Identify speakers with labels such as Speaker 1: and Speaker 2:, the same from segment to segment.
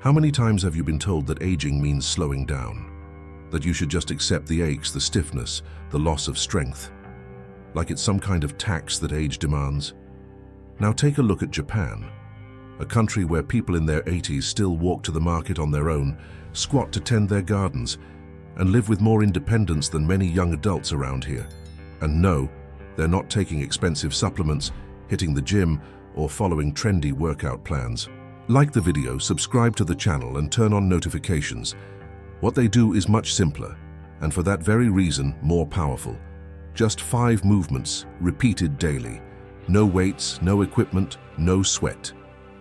Speaker 1: How many times have you been told that aging means slowing down? That you should just accept the aches, the stiffness, the loss of strength? Like it's some kind of tax that age demands? Now take a look at Japan, a country where people in their 80s still walk to the market on their own, squat to tend their gardens, and live with more independence than many young adults around here. And no, they're not taking expensive supplements, hitting the gym, or following trendy workout plans. Like the video, subscribe to the channel, and turn on notifications. What they do is much simpler, and for that very reason, more powerful. Just 5 movements, repeated daily. No weights, no equipment, no sweat.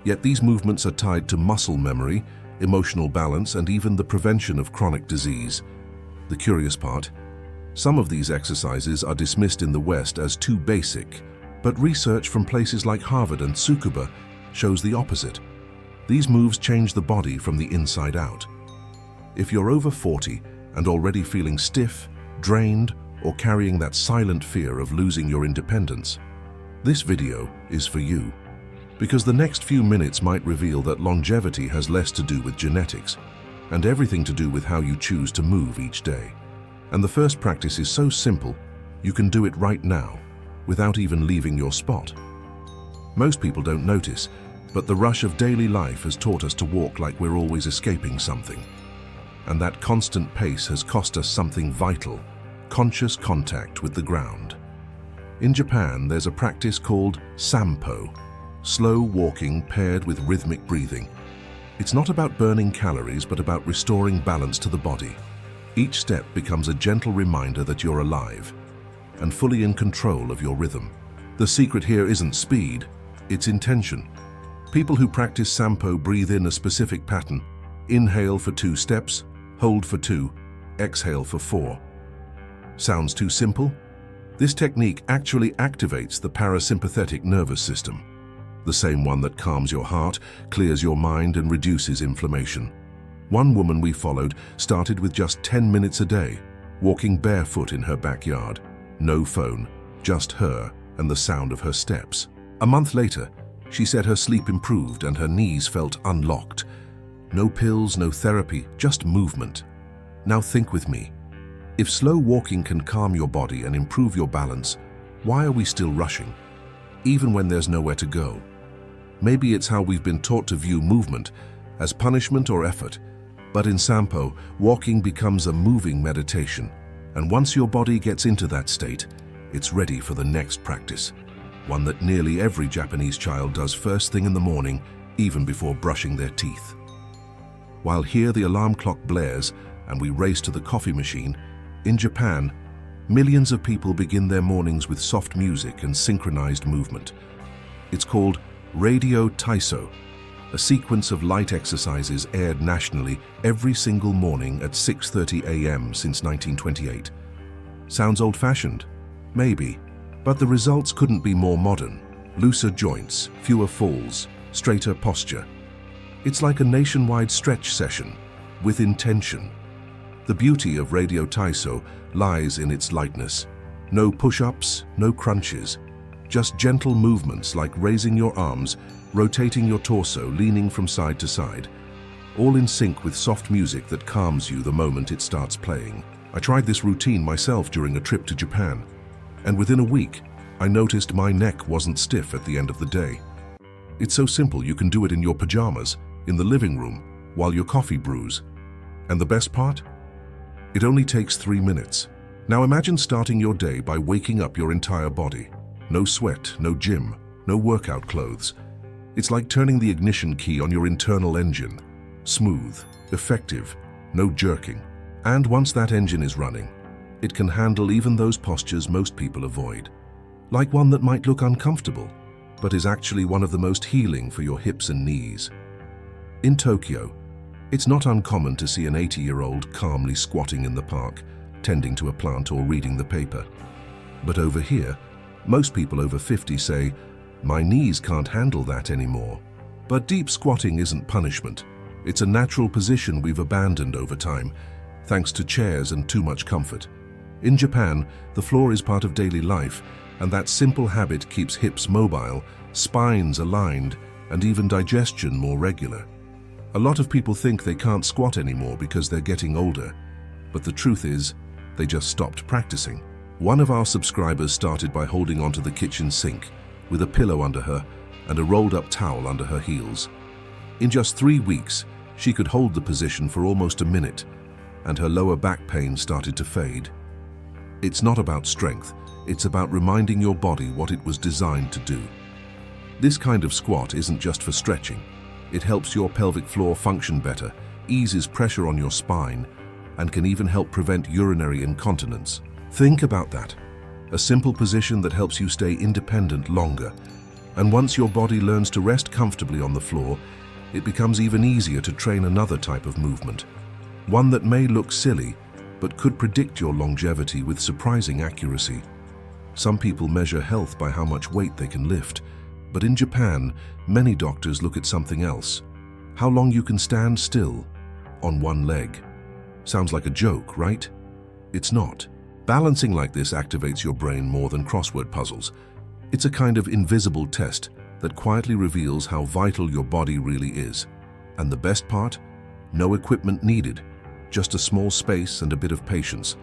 Speaker 1: Yet these movements are tied to muscle memory, emotional balance, and even the prevention of chronic disease. The curious part, some of these exercises are dismissed in the West as too basic, but research from places like Harvard and Tsukuba shows the opposite. These moves change the body from the inside out. If you're over 40 and already feeling stiff, drained, or carrying that silent fear of losing your independence, this video is for you. Because the next few minutes might reveal that longevity has less to do with genetics and everything to do with how you choose to move each day. And the first practice is so simple, you can do it right now, without even leaving your spot. Most people don't notice, but the rush of daily life has taught us to walk like we're always escaping something. And that constant pace has cost us something vital: conscious contact with the ground. In Japan, there's a practice called Sampo, slow walking paired with rhythmic breathing. It's not about burning calories, but about restoring balance to the body. Each step becomes a gentle reminder that you're alive and fully in control of your rhythm. The secret here isn't speed, it's intention. People who practice Sampo breathe in a specific pattern. Inhale for 2 steps, hold for 2, exhale for 4. Sounds too simple? This technique actually activates the parasympathetic nervous system, the same one that calms your heart, clears your mind, and reduces inflammation. One woman we followed started with just 10 minutes a day, walking barefoot in her backyard. No phone, just her and the sound of her steps. A month later, she said her sleep improved and her knees felt unlocked. No pills, no therapy, just movement. Now think with me. If slow walking can calm your body and improve your balance, why are we still rushing, even when there's nowhere to go? Maybe it's how we've been taught to view movement, as punishment or effort. But in Sampo, walking becomes a moving meditation. And once your body gets into that state, it's ready for the next practice, one that nearly every Japanese child does first thing in the morning, even before brushing their teeth. While here the alarm clock blares and we race to the coffee machine, in Japan, millions of people begin their mornings with soft music and synchronized movement. It's called Radio Taiso, a sequence of light exercises aired nationally every single morning at 6:30 a.m. since 1928. Sounds old-fashioned? Maybe, but the results couldn't be more modern. Looser joints, fewer falls, straighter posture. It's like a nationwide stretch session, with intention. The beauty of Radio Taiso lies in its lightness. No push-ups, no crunches, just gentle movements like raising your arms, rotating your torso, leaning from side to side, all in sync with soft music that calms you the moment it starts playing. I tried this routine myself during a trip to Japan, and within a week, I noticed my neck wasn't stiff at the end of the day. It's so simple you can do it in your pajamas, in the living room, while your coffee brews. And the best part? It only takes 3 minutes. Now imagine starting your day by waking up your entire body. No sweat, no gym, no workout clothes. It's like turning the ignition key on your internal engine. Smooth, effective, no jerking. And once that engine is running, it can handle even those postures most people avoid. Like one that might look uncomfortable, but is actually one of the most healing for your hips and knees. In Tokyo, it's not uncommon to see an 80-year-old calmly squatting in the park, tending to a plant or reading the paper. But over here, most people over 50 say, "My knees can't handle that anymore." But deep squatting isn't punishment. It's a natural position we've abandoned over time, thanks to chairs and too much comfort. In Japan, the floor is part of daily life, and that simple habit keeps hips mobile, spines aligned, and even digestion more regular. A lot of people think they can't squat anymore because they're getting older, but the truth is, they just stopped practicing. One of our subscribers started by holding onto the kitchen sink with a pillow under her and a rolled-up towel under her heels. In just 3 weeks, she could hold the position for almost a minute, and her lower back pain started to fade. It's not about strength, it's about reminding your body what it was designed to do. This kind of squat isn't just for stretching. It helps your pelvic floor function better, eases pressure on your spine, and can even help prevent urinary incontinence. Think about that. A simple position that helps you stay independent longer. And once your body learns to rest comfortably on the floor, it becomes even easier to train another type of movement. One that may look silly, but could predict your longevity with surprising accuracy. Some people measure health by how much weight they can lift, but in Japan, many doctors look at something else. How long you can stand still on one leg. Sounds like a joke, right? It's not. Balancing like this activates your brain more than crossword puzzles. It's a kind of invisible test that quietly reveals how vital your body really is. And the best part? No equipment needed, just a small space and a bit of patience.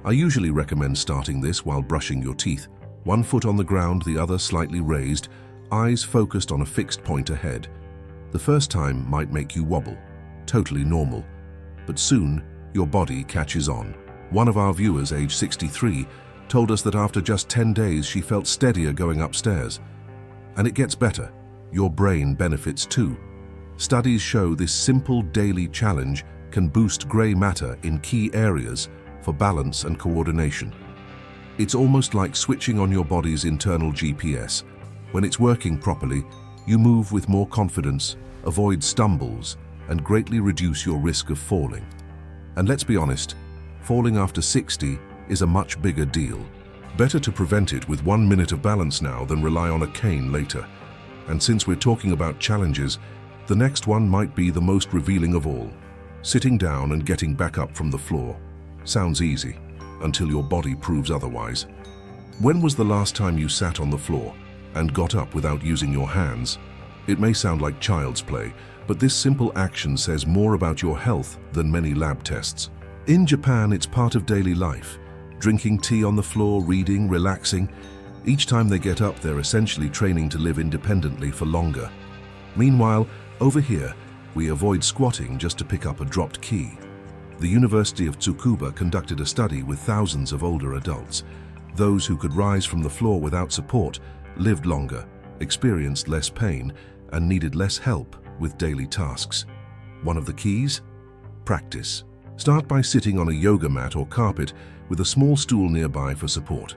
Speaker 1: I usually recommend starting this while brushing your teeth. One foot on the ground, the other slightly raised, eyes focused on a fixed point ahead. The first time might make you wobble, totally normal. But soon, your body catches on. One of our viewers, age 63, told us that after just 10 days she felt steadier going upstairs. And it gets better. Your brain benefits too. Studies show this simple daily challenge can boost gray matter in key areas for balance and coordination. It's almost like switching on your body's internal GPS. When it's working properly, you move with more confidence, avoid stumbles, and greatly reduce your risk of falling. And let's be honest, falling after 60 is a much bigger deal. Better to prevent it with 1 minute of balance now than rely on a cane later. And since we're talking about challenges, the next one might be the most revealing of all. Sitting down and getting back up from the floor. Sounds easy, until your body proves otherwise. When was the last time you sat on the floor and got up without using your hands? It may sound like child's play, but this simple action says more about your health than many lab tests. In Japan, it's part of daily life. Drinking tea on the floor, reading, relaxing. Each time they get up, they're essentially training to live independently for longer. Meanwhile, over here, we avoid squatting just to pick up a dropped key. The University of Tsukuba conducted a study with thousands of older adults. Those who could rise from the floor without support lived longer, experienced less pain, and needed less help with daily tasks. One of the keys? Practice. Start by sitting on a yoga mat or carpet with a small stool nearby for support.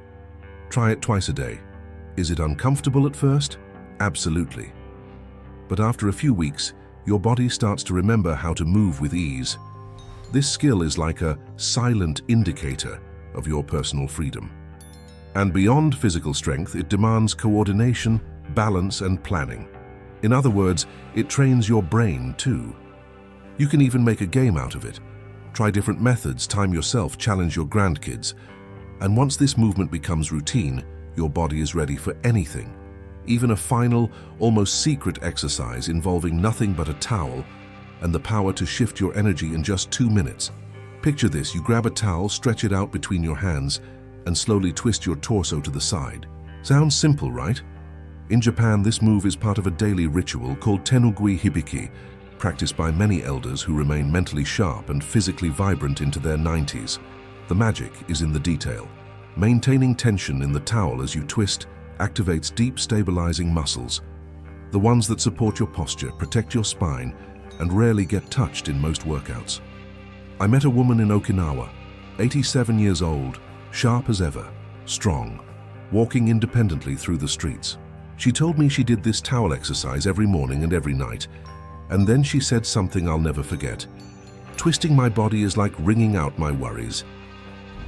Speaker 1: Try it twice a day. Is it uncomfortable at first? Absolutely. But after a few weeks, your body starts to remember how to move with ease. This skill is like a silent indicator of your personal freedom. And beyond physical strength, it demands coordination, balance, and planning. In other words, it trains your brain too. You can even make a game out of it. Try different methods, time yourself, challenge your grandkids. And once this movement becomes routine, your body is ready for anything. Even a final, almost secret exercise involving nothing but a towel and the power to shift your energy in just 2 minutes. Picture this: you grab a towel, stretch it out between your hands, and slowly twist your torso to the side. Sounds simple, right? In Japan, this move is part of a daily ritual called Tenugui Hibiki, practiced by many elders who remain mentally sharp and physically vibrant into their 90s. The magic is in the detail. Maintaining tension in the towel as you twist activates deep, stabilizing muscles, the ones that support your posture, protect your spine, and rarely get touched in most workouts. I met a woman in Okinawa, 87 years old, sharp as ever, strong, walking independently through the streets. She told me she did this towel exercise every morning and every night, and then she said something I'll never forget. Twisting my body is like wringing out my worries.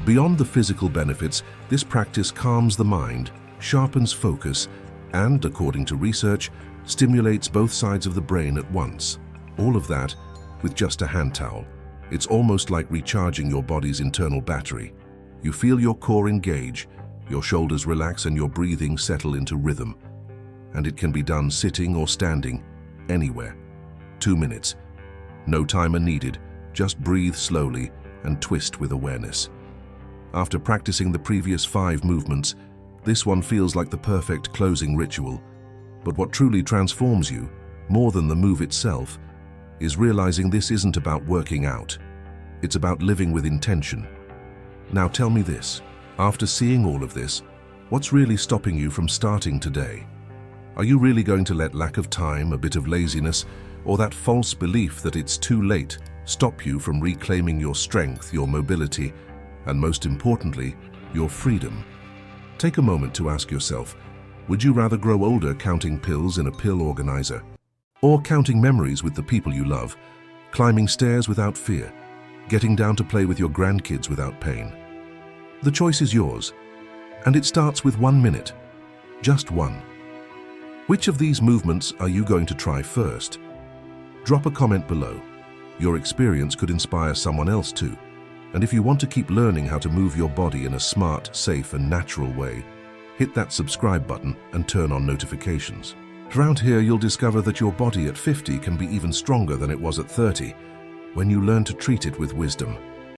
Speaker 1: Beyond the physical benefits, this practice calms the mind, sharpens focus, and, according to research, stimulates both sides of the brain at once. All of that with just a hand towel. It's almost like recharging your body's internal battery. You feel your core engage, your shoulders relax, and your breathing settle into rhythm. And it can be done sitting or standing, anywhere. 2 minutes. No timer needed, just breathe slowly and twist with awareness. After practicing the previous 5 movements, this one feels like the perfect closing ritual. But what truly transforms you, more than the move itself, is realizing this isn't about working out. It's about living with intention. Now tell me this, after seeing all of this, what's really stopping you from starting today? Are you really going to let lack of time, a bit of laziness, or that false belief that it's too late stop you from reclaiming your strength, your mobility, and most importantly, your freedom? Take a moment to ask yourself, would you rather grow older counting pills in a pill organizer, or counting memories with the people you love, climbing stairs without fear, getting down to play with your grandkids without pain? The choice is yours, and it starts with 1 minute. Just one. Which of these movements are you going to try first? Drop a comment below. Your experience could inspire someone else too. And if you want to keep learning how to move your body in a smart, safe, and natural way, hit that subscribe button and turn on notifications. Around here, you'll discover that your body at 50 can be even stronger than it was at 30 when you learn to treat it with wisdom.